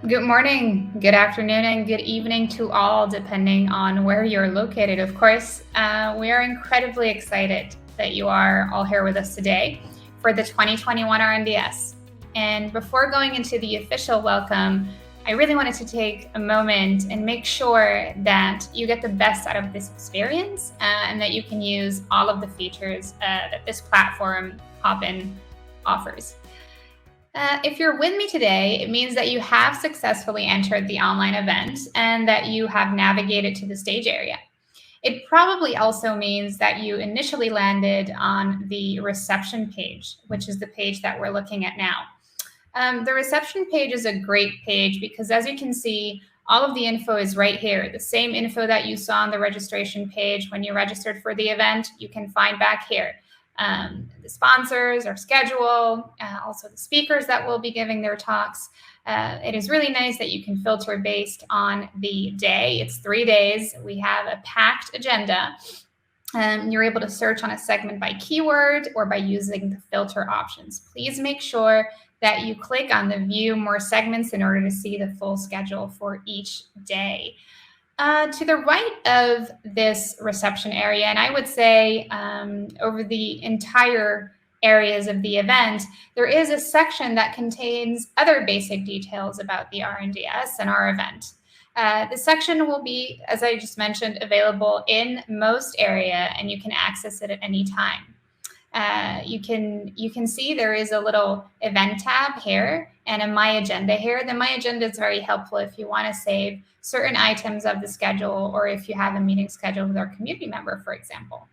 Good morning, good afternoon, and good evening to all, depending on where you're located. Of course, we are incredibly excited that you are all here with us today for the 2021 RNDS. And before going into the official welcome, I really wanted to take a moment and make sure that you get the best out of this experience and that you can use all of the features that this platform, Hopin, offers. If you're with me today, it means that you have successfully entered the online event and that you have navigated to the stage area. It probably also means that you initially landed on the reception page, which is the page that we're looking at now. The reception page is a great page because, as you can see, all of the info is right here. The same info that you saw on the registration page when you registered for the event, you can find back here. The sponsors, our schedule, also the speakers that will be giving their talks. It is really nice that you can filter based on the day. It's 3 days. We have a packed agenda. You're able to search on a segment by keyword or by using the filter options. Please make sure that you click on the view more segments in order to see the full schedule for each day. To the right of this reception area, and I would say over the entire areas of the event, there is a section that contains other basic details about the RNDS and our event. The section will be, as I just mentioned, available in most area, and you can access it at any time. You can see there is a little event tab here and a My Agenda here. The My Agenda is very helpful if you want to save certain items of the schedule or if you have a meeting scheduled with our community member, for example.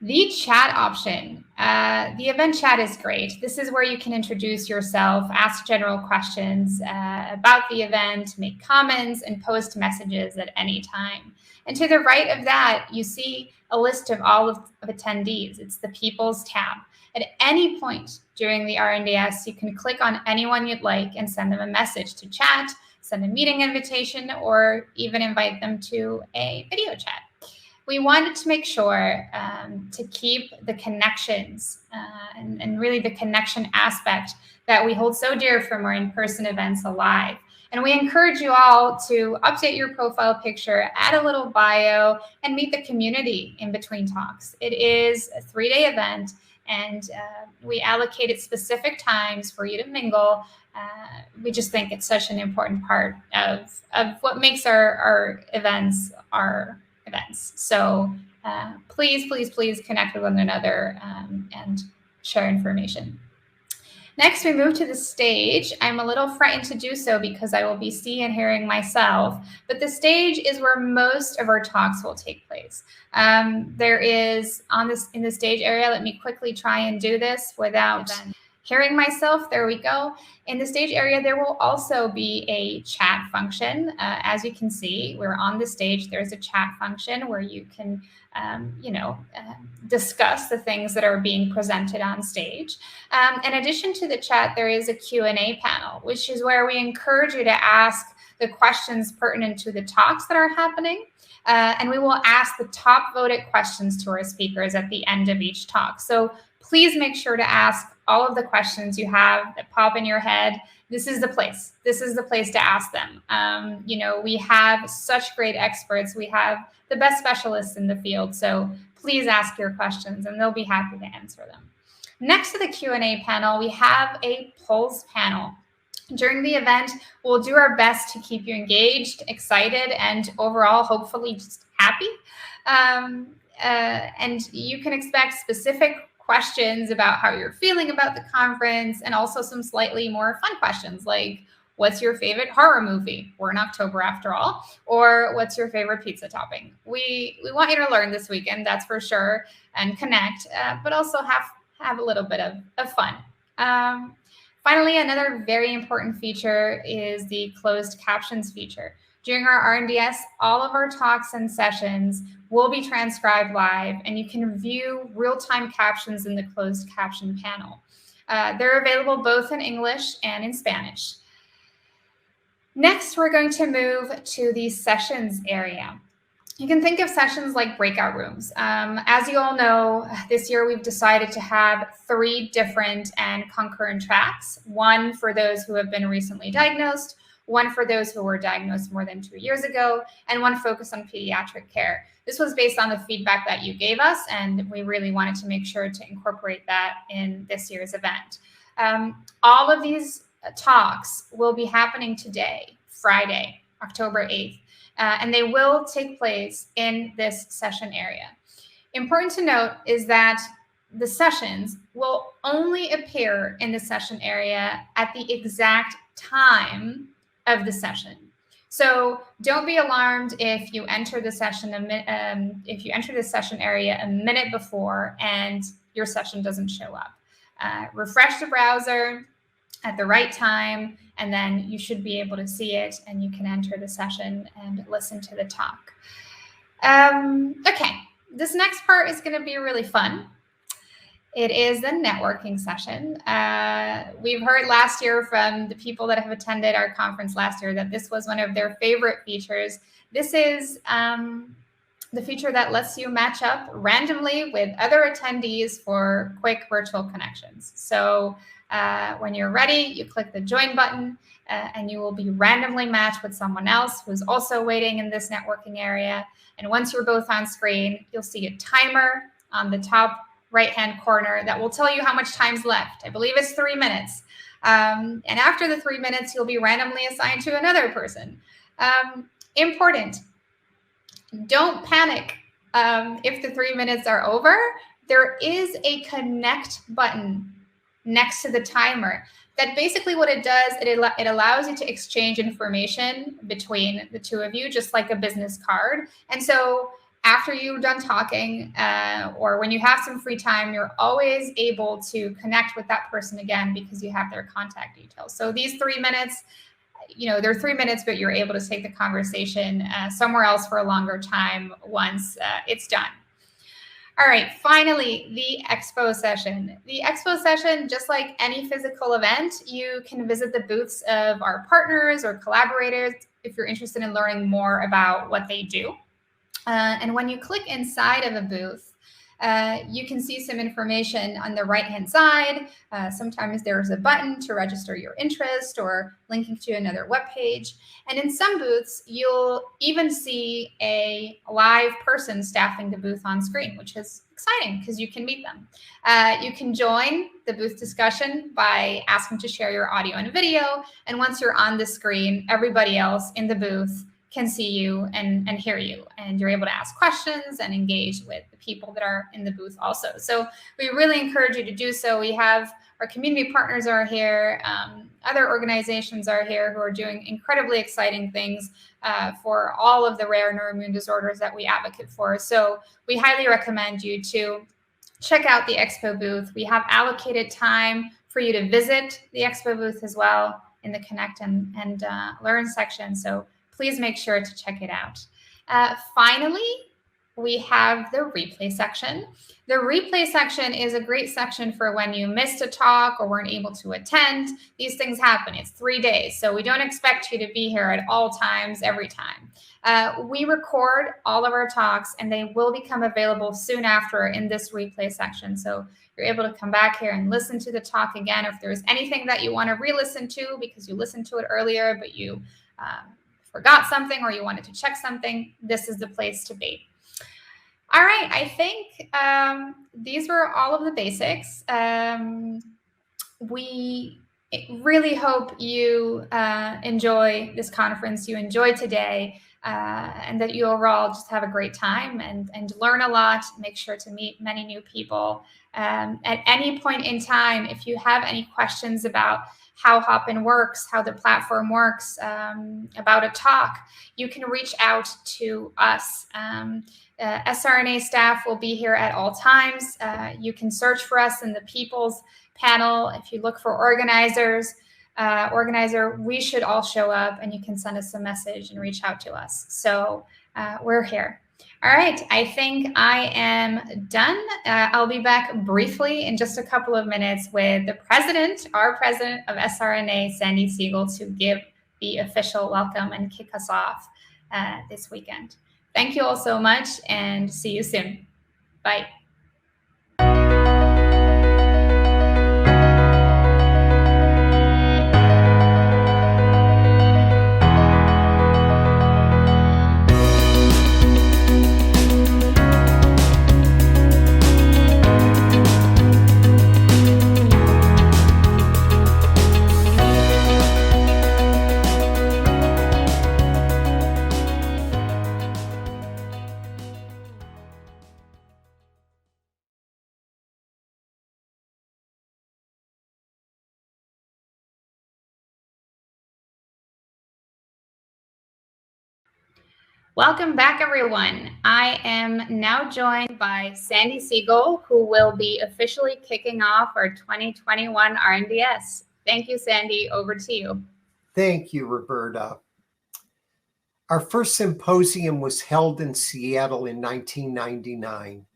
The chat option, the event chat is great. This is where you can introduce yourself, ask general questions about the event, make comments, and post messages at any time. And to the right of that, you see a list of all of attendees. It's the People's tab. At any point during the RNDS, you can click on anyone you'd like and send them a message to chat, send a meeting invitation, or even invite them to a video chat. We wanted to make sure to keep the connections and really the connection aspect that we hold so dear from our in-person events alive. And we encourage you all to update your profile picture, add a little bio, and meet the community in between talks. It is a 3-day event, and we allocated specific times for you to mingle. We just think it's such an important part of what makes our events our events. So please, please, please connect with one another and share information. Next, we move to the stage. I'm a little frightened to do so because I will be seeing and hearing myself, but the stage is where most of our talks will take place. There is in the stage area, let me quickly try and do this without hearing myself. There we go. In the stage area, there will also be a chat function. As you can see, we're on the stage. There's a chat function where you can, discuss the things that are being presented on stage. In addition to the chat, there is a Q&A panel, which is where we encourage you to ask the questions pertinent to the talks that are happening. And we will ask the top voted questions to our speakers at the end of each talk. So please make sure to ask all of the questions you have that pop in your head. This is the place. This is the place to ask them. We have such great experts. We have the best specialists in the field. So please ask your questions and they'll be happy to answer them. Next to the Q&A panel, we have a polls panel. During the event, we'll do our best to keep you engaged, excited, and overall, hopefully, just happy. And you can expect specific questions about how you're feeling about the conference and also some slightly more fun questions like, what's your favorite horror movie? We're in October after all. Or what's your favorite pizza topping? We want you to learn this weekend, that's for sure, and connect, but also have a little bit of fun. Finally, another very important feature is the closed captions feature. During our RNDS, all of our talks and sessions will be transcribed live, and you can view real-time captions in the closed caption panel. They're available both in English and in Spanish. Next, we're going to move to the sessions area. You can think of sessions like breakout rooms. As you all know, this year we've decided to have 3 different and concurrent tracks. One for those who have been recently diagnosed, one for those who were diagnosed more than 2 years ago, and one focused on pediatric care. This was based on the feedback that you gave us, and we really wanted to make sure to incorporate that in this year's event. All of these talks will be happening today, Friday, October 8th. And they will take place in this session area. Important to note is that the sessions will only appear in the session area at the exact time of the session. So don't be alarmed if you enter the session area a minute before and your session doesn't show up. Refresh the browser at the right time, and then you should be able to see it and you can enter the session and listen to the talk. Okay, this next part is going to be really fun. It is the networking session. We've heard last year from the people that have attended our conference last year that this was one of their favorite features. This is the feature that lets you match up randomly with other attendees for quick virtual connections. So when you're ready, you click the join button and you will be randomly matched with someone else who's also waiting in this networking area. And once you're both on screen, you'll see a timer on the top right-hand corner that will tell you how much time's left. I believe it's 3 minutes. And after the 3 minutes, you'll be randomly assigned to another person. Important. Don't panic if the 3 minutes are over. There is a connect button next to the timer. That basically what it does, it allows you to exchange information between the two of you, just like a business card. And so after you're done talking or when you have some free time, you're always able to connect with that person again because you have their contact details. So these 3 minutes, they're 3 minutes, but you're able to take the conversation somewhere else for a longer time once it's done. All right, finally, the expo session. The expo session, just like any physical event, you can visit the booths of our partners or collaborators if you're interested in learning more about what they do. And when you click inside of a booth, you can see some information on the right-hand side. Sometimes there's a button to register your interest or linking to another web page. And in some booths, you'll even see a live person staffing the booth on screen, which is exciting because you can meet them. You can join the booth discussion by asking to share your audio and video. And once you're on the screen, everybody else in the booth can see you and hear you, and you're able to ask questions and engage with the people that are in the booth also. So we really encourage you to do so. We have our community partners are here, other organizations are here who are doing incredibly exciting things for all of the rare neuroimmune disorders that we advocate for. So we highly recommend you to check out the expo booth. We have allocated time for you to visit the expo booth as well in the Connect and Learn section. So please make sure to check it out. Finally, we have the replay section. The replay section is a great section for when you missed a talk or weren't able to attend. These things happen. It's 3 days, so we don't expect you to be here at all times, every time. We record all of our talks, and they will become available soon after in this replay section. So you're able to come back here and listen to the talk again. If there's anything that you want to re-listen to because you listened to it earlier, but you forgot something or you wanted to check something, this is the place to be. All right, I think these were all of the basics. We really hope you enjoy this conference, you enjoy today, and that you overall just have a great time and learn a lot. Make sure to meet many new people. At any point in time, if you have any questions about how Hopin works, how the platform works, about a talk, you can reach out to us. sRNA staff will be here at all times. You can search for us in the People's panel. If you look for organizer, we should all show up, and you can send us a message and reach out to us. So we're here. All right, I think I am done. I'll be back briefly in just a couple of minutes with the president, our president of sRNA, Sandy Siegel, to give the official welcome and kick us off this weekend. Thank you all so much and see you soon. Bye. Welcome back, everyone. I am now joined by Sandy Siegel, who will be officially kicking off our 2021 R&DS. Thank you, Sandy. Over to you. Thank you, Roberta. Our first symposium was held in Seattle in 1999.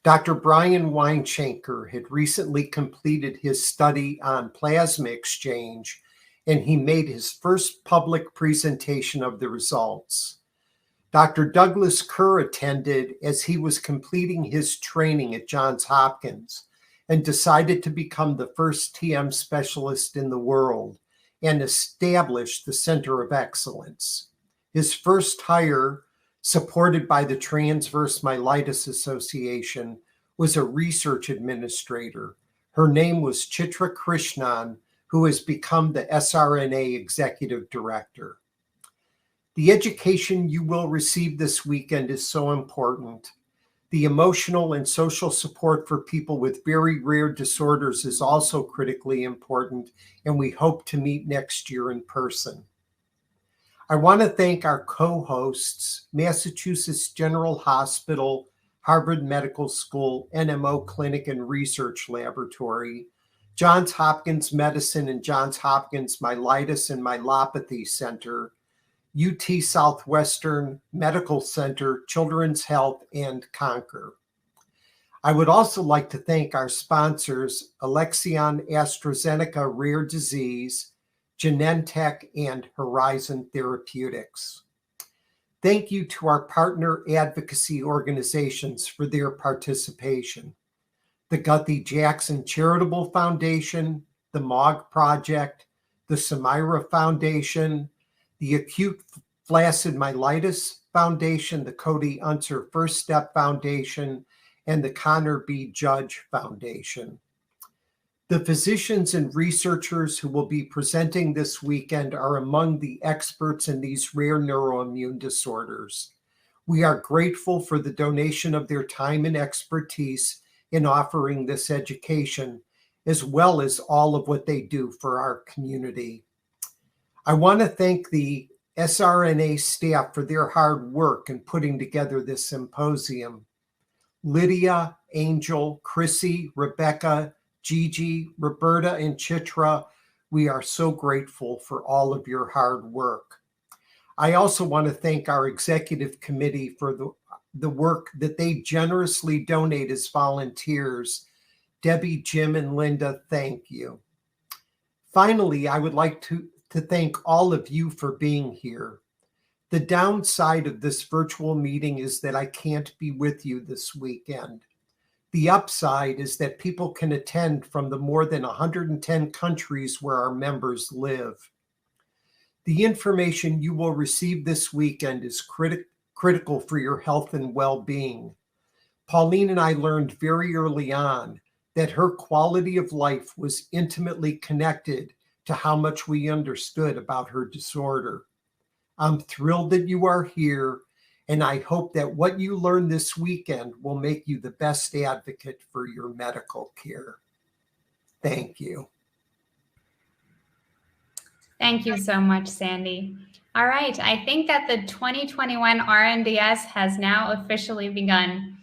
Dr. Brian Weinschenker had recently completed his study on plasma exchange, and he made his first public presentation of the results. Dr. Douglas Kerr attended as he was completing his training at Johns Hopkins and decided to become the first TM specialist in the world and establish the Center of Excellence. His first hire, supported by the Transverse Myelitis Association, was a research administrator. Her name was Chitra Krishnan, who has become the SRNA Executive Director. The education you will receive this weekend is so important. The emotional and social support for people with very rare disorders is also critically important, and we hope to meet next year in person. I want to thank our co-hosts, Massachusetts General Hospital, Harvard Medical School, NMO Clinic and Research Laboratory, Johns Hopkins Medicine and Johns Hopkins Myelitis and Myelopathy Center, UT Southwestern Medical Center, Children's Health, and Conquer. I would also like to thank our sponsors, Alexion AstraZeneca Rare Disease, Genentech, and Horizon Therapeutics. Thank you to our partner advocacy organizations for their participation. The Guthrie-Jackson Charitable Foundation, the MOG Project, the Samira Foundation, the Acute Flaccid Myelitis Foundation, the Cody Unser First Step Foundation, and the Connor B. Judge Foundation. The physicians and researchers who will be presenting this weekend are among the experts in these rare neuroimmune disorders. We are grateful for the donation of their time and expertise in offering this education, as well as all of what they do for our community. I want to thank the SRNA staff for their hard work in putting together this symposium. Lydia, Angel, Chrissy, Rebecca, Gigi, Roberta, and Chitra, we are so grateful for all of your hard work. I also want to thank our executive committee for the work that they generously donate as volunteers. Debbie, Jim, and Linda, thank you. Finally, I would like to thank all of you for being here. The downside of this virtual meeting is that I can't be with you this weekend. The upside is that people can attend from the more than 110 countries where our members live. The information you will receive this weekend is critical for your health and well-being. Pauline and I learned very early on that her quality of life was intimately connected to how much we understood about her disorder. I'm thrilled that you are here, and I hope that what you learn this weekend will make you the best advocate for your medical care. Thank you. Thank you so much, Sandy. All right, I think that the 2021 R&DS has now officially begun.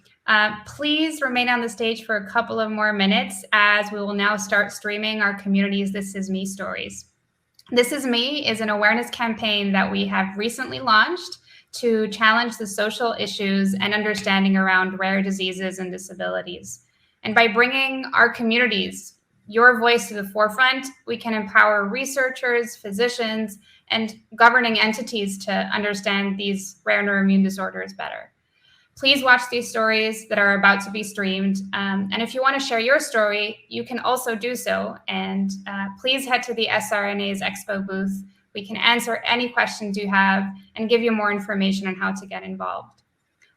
Please remain on the stage for a couple of more minutes as we will now start streaming our community's This Is Me stories. This Is Me is an awareness campaign that we have recently launched to challenge the social issues and understanding around rare diseases and disabilities. And by bringing our communities your voice to the forefront, we can empower researchers, physicians, and governing entities to understand these rare neuroimmune disorders better. Please watch these stories that are about to be streamed. And if you want to share your story, you can also do so. And please head to the sRNA's Expo booth. We can answer any questions you have and give you more information on how to get involved.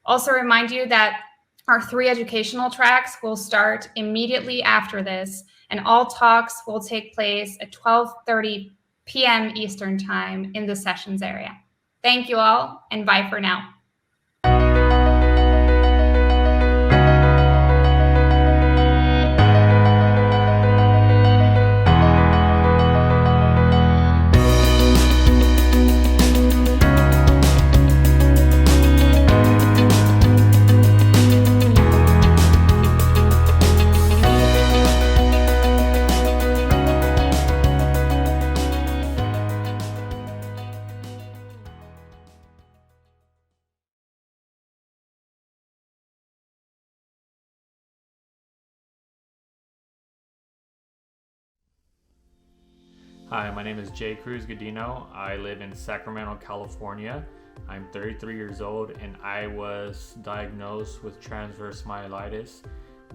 Also remind you that our 3 educational tracks will start immediately after this, and all talks will take place at 12:30 p.m. Eastern Time in the sessions area. Thank you all, and bye for now. Hi, my name is Jay Cruz Godino. I live in Sacramento, California. I'm 33 years old and I was diagnosed with transverse myelitis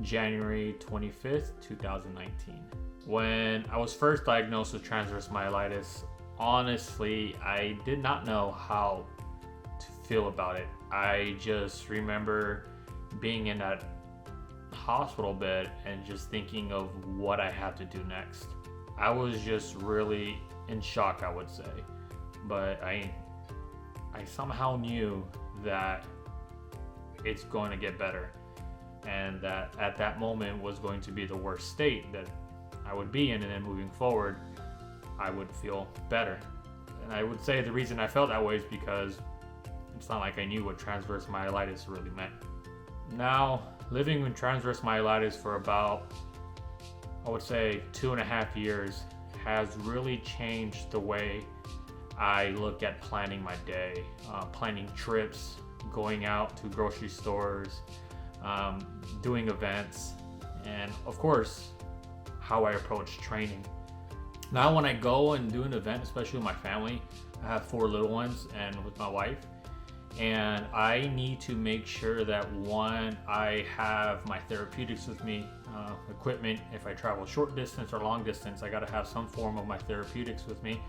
January 25th, 2019. When I was first diagnosed with transverse myelitis, honestly, I did not know how to feel about it. I just remember being in that hospital bed and just thinking of what I had to do next. I was just really in shock, I would say, but I somehow knew that it's going to get better, and that at that moment was going to be the worst state that I would be in, and then moving forward, I would feel better. And I would say the reason I felt that way is because it's not like I knew what transverse myelitis really meant. Now, living with transverse myelitis for about, I would say, 2.5 years has really changed the way I look at planning my day, planning trips, going out to grocery stores, doing events, and of course, how I approach training. Now when I go and do an event, especially with my family, I have 4 little ones and with my wife, and I need to make sure that one, I have my therapeutics with me, equipment. If I travel short distance or long distance, I gotta have some form of my therapeutics with me.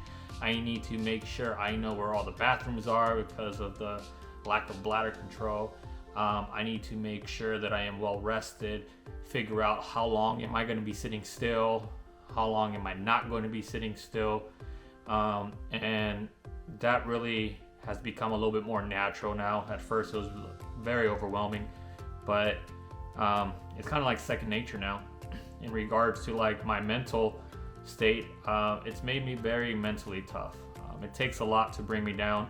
I need to make sure I know where all the bathrooms are because of the lack of bladder control. I need to make sure that I am well rested, figure out how long am I going to be sitting still, how long am I not going to be sitting still, and that really has become a little bit more natural now. At first it was very overwhelming, but it's kind of like second nature now. In regards to like my mental state, it's made me very mentally tough. It takes a lot to bring me down,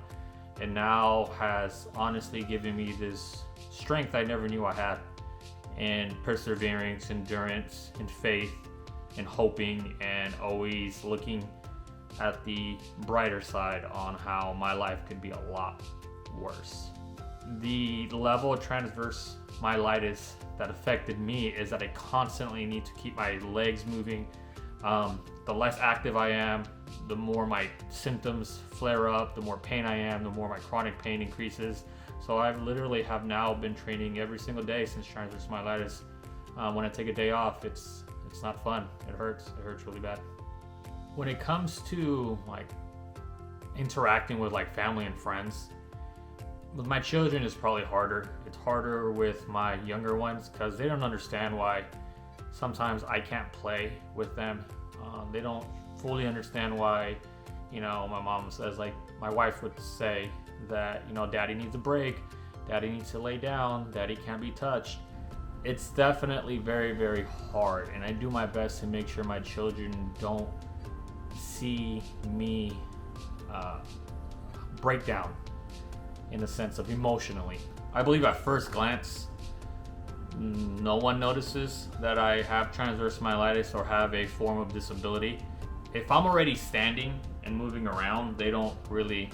and now has honestly given me this strength I never knew I had, and perseverance, endurance, and faith, and hoping, and always looking at the brighter side on how my life could be a lot worse. The level of transverse myelitis that affected me is that I constantly need to keep my legs moving. The less active I am, the more my symptoms flare up, the more pain I am, the more my chronic pain increases. So I literally have now been training every single day since transverse myelitis. When I take a day off, it's not fun. It hurts really bad. When it comes to like interacting with like family and friends, with my children it's probably harder. It's harder with my younger ones because they don't understand why sometimes I can't play with them. They don't fully understand why, my mom says, like my wife would say that, daddy needs a break, daddy needs to lay down, daddy can't be touched. It's definitely very, very hard, and I do my best to make sure my children don't see me break down in the sense of emotionally. I believe at first glance, no one notices that I have transverse myelitis or have a form of disability. If I'm already standing and moving around, they don't really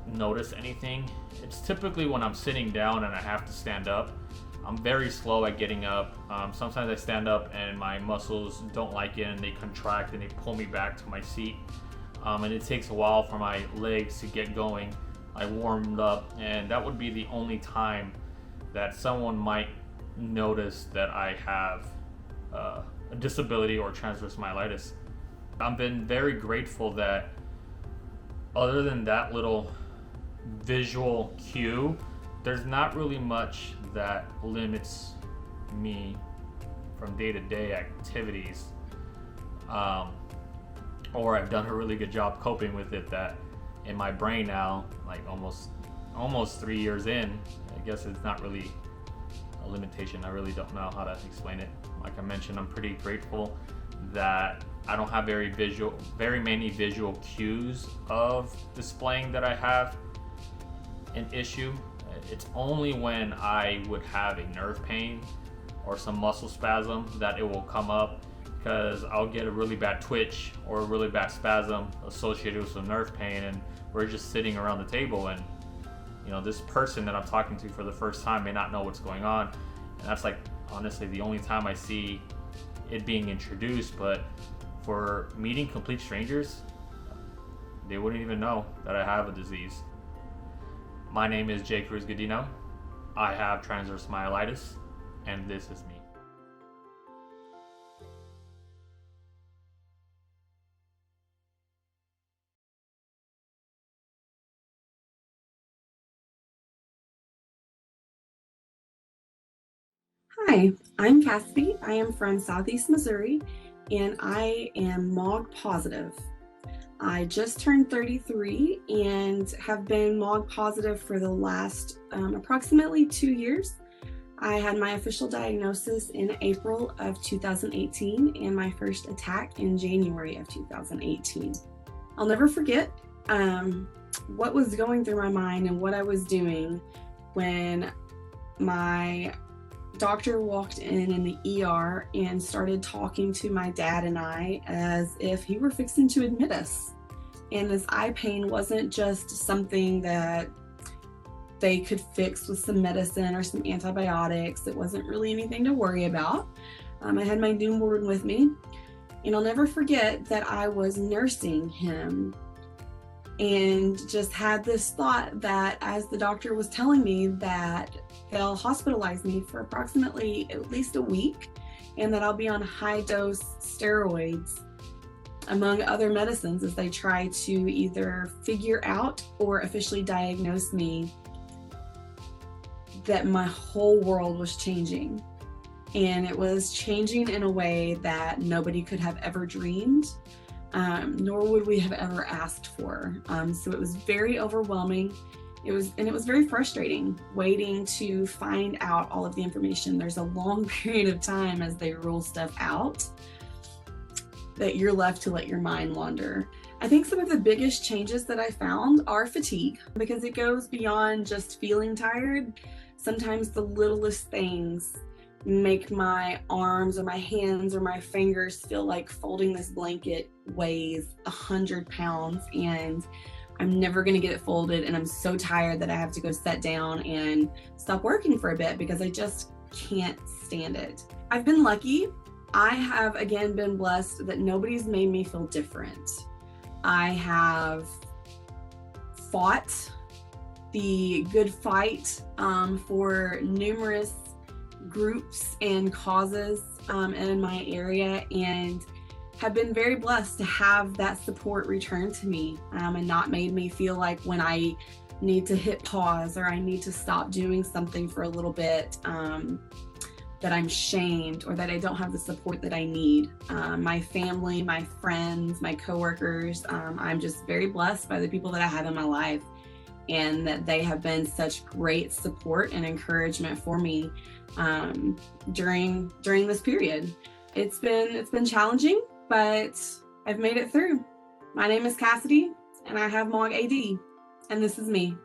notice anything. It's typically when I'm sitting down and I have to stand up, I'm very slow at getting up. Sometimes I stand up and my muscles don't like it and they contract and they pull me back to my seat. And it takes a while for my legs to get going. I warmed up, and that would be the only time that someone might notice that I have a disability or transverse myelitis. I've been very grateful that other than that little visual cue, there's not really much that limits me from day-to-day activities, or I've done a really good job coping with it, that in my brain now, like almost 3 years in, I guess it's not really a limitation. I really don't know how to explain it. Like I mentioned, I'm pretty grateful that I don't have very many visual cues of displaying that I have an issue. It's only when I would have a nerve pain or some muscle spasm that it will come up, because I'll get a really bad twitch or a really bad spasm associated with some nerve pain, and we're just sitting around the table, and this person that I'm talking to for the first time may not know what's going on, and that's like honestly the only time I see it being introduced. But for meeting complete strangers, they wouldn't even know that I have a disease. My name is Jay Cruz Godino. I have transverse myelitis, and this is me. Hi, I'm Cassidy. I am from Southeast Missouri, and I am MOG positive. I just turned 33 and have been MOG positive for the last approximately 2 years. I had my official diagnosis in April of 2018 and my first attack in January of 2018. I'll never forget what was going through my mind and what I was doing when my doctor walked in the ER and started talking to my dad and I as if he were fixing to admit us. And this eye pain wasn't just something that they could fix with some medicine or some antibiotics. It wasn't really anything to worry about. I had my newborn with me, and I'll never forget that I was nursing him and just had this thought that as the doctor was telling me that they'll hospitalize me for approximately at least a week and that I'll be on high dose steroids among other medicines as they try to either figure out or officially diagnose me, that my whole world was changing. And it was changing in a way that nobody could have ever dreamed. Nor would we have ever asked for. So it was very overwhelming. It was very frustrating waiting to find out all of the information. There's a long period of time as they rule stuff out that you're left to let your mind wander. I think some of the biggest changes that I found are fatigue, because it goes beyond just feeling tired. Sometimes the littlest things make my arms or my hands or my fingers feel like folding this blanket weighs 100 pounds and I'm never going to get it folded, and I'm so tired that I have to go sit down and stop working for a bit because I just can't stand it. I've been lucky. I have again been blessed that nobody's made me feel different. I have fought the good fight for numerous groups and causes in my area, and have been very blessed to have that support returned to me and not made me feel like when I need to hit pause or I need to stop doing something for a little bit that I'm shamed or that I don't have the support that I need. My family, my friends, my coworkers, I'm just very blessed by the people that I have in my life, and that they have been such great support and encouragement for me during this period. It's been challenging, but I've made it through. My name is Cassidy, and I have MOG AD, and this is me.